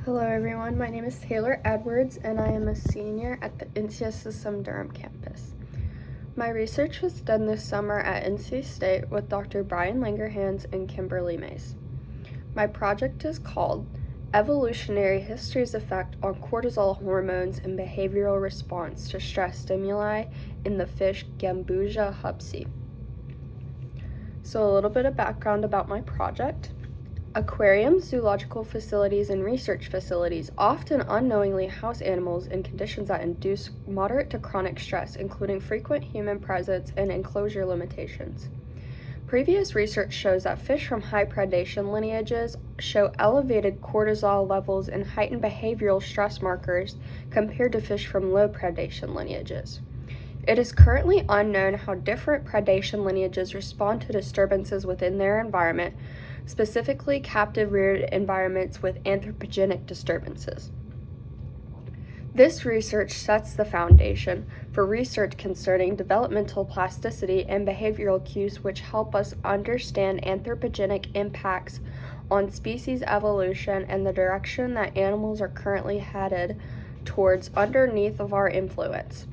Hello everyone, my name is Taylor Edwards and I am a senior at the NCSSM Durham campus. My research was done this summer at NC State with Dr. Brian Langerhans and Kimberly Mays. My project is called Evolutionary History's Effect on Cortisol Hormones and Behavioral Response to Stress Stimuli in the Fish Gambusia hubsea. So a little bit of background about my project. Aquariums, zoological facilities, and research facilities often unknowingly house animals in conditions that induce moderate to chronic stress, including frequent human presence and enclosure limitations. Previous research shows that fish from high predation lineages show elevated cortisol levels and heightened behavioral stress markers compared to fish from low predation lineages. It is currently unknown how different predation lineages respond to disturbances within their environment, specifically captive-reared environments with anthropogenic disturbances. This research sets the foundation for research concerning developmental plasticity and behavioral cues which help us understand anthropogenic impacts on species evolution and the direction that animals are currently headed towards underneath of our influence.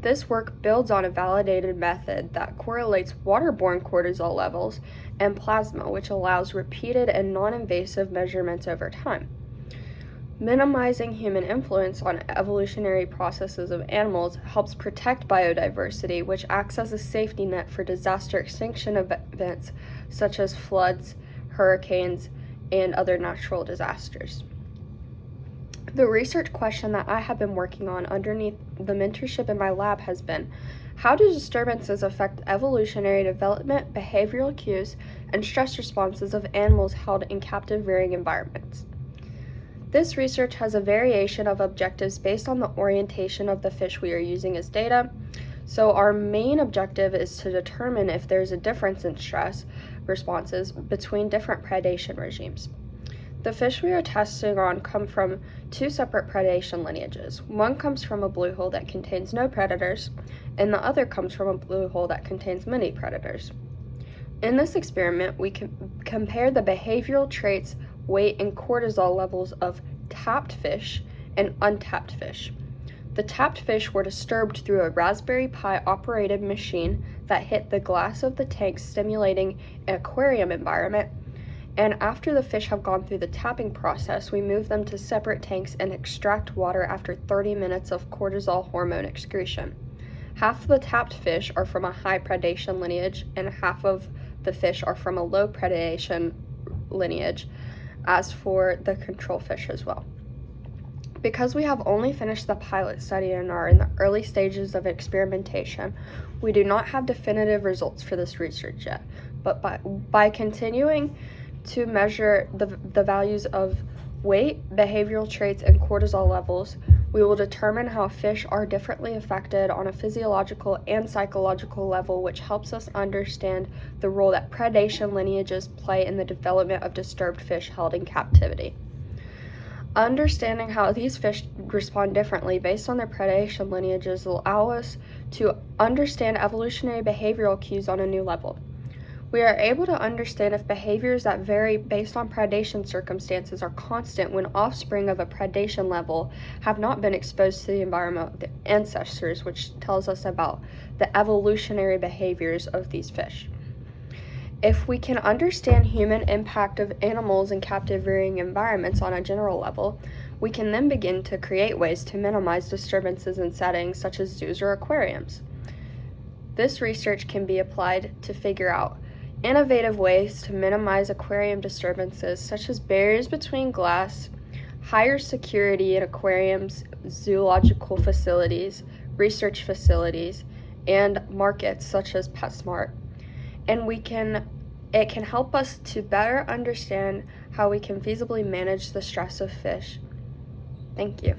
This work builds on a validated method that correlates waterborne cortisol levels and plasma, which allows repeated and non-invasive measurements over time. Minimizing human influence on evolutionary processes of animals helps protect biodiversity, which acts as a safety net for disaster extinction events such as floods, hurricanes, and other natural disasters. The research question that I have been working on underneath the mentorship in my lab has been, how do disturbances affect evolutionary development, behavioral cues, and stress responses of animals held in captive rearing environments? This research has a variation of objectives based on the orientation of the fish we are using as data. So our main objective is to determine if there's a difference in stress responses between different predation regimes. The fish we are testing on come from two separate predation lineages. One comes from a blue hole that contains no predators, and the other comes from a blue hole that contains many predators. In this experiment, we compare the behavioral traits, weight, and cortisol levels of tapped fish and untapped fish. The tapped fish were disturbed through a Raspberry Pi operated machine that hit the glass of the tank, stimulating an aquarium environment. And after the fish have gone through the tapping process, we move them to separate tanks and extract water after 30 minutes of cortisol hormone excretion. Half of the tapped fish are from a high predation lineage, and half of the fish are from a low predation lineage, as for the control fish as well. Because we have only finished the pilot study and are in the early stages of experimentation, we do not have definitive results for this research yet, but by continuing to measure the values of weight, behavioral traits, and cortisol levels, we will determine how fish are differently affected on a physiological and psychological level, which helps us understand the role that predation lineages play in the development of disturbed fish held in captivity. Understanding how these fish respond differently based on their predation lineages will allow us to understand evolutionary behavioral cues on a new level. We are able to understand if behaviors that vary based on predation circumstances are constant when offspring of a predation level have not been exposed to the environment of their ancestors, which tells us about the evolutionary behaviors of these fish. If we can understand human impact of animals in captive rearing environments on a general level, we can then begin to create ways to minimize disturbances in settings such as zoos or aquariums. This research can be applied to figure out innovative ways to minimize aquarium disturbances, such as barriers between glass, higher security in aquariums, zoological facilities, research facilities, and markets such as PetSmart. And it can help us to better understand how we can feasibly manage the stress of fish. Thank you.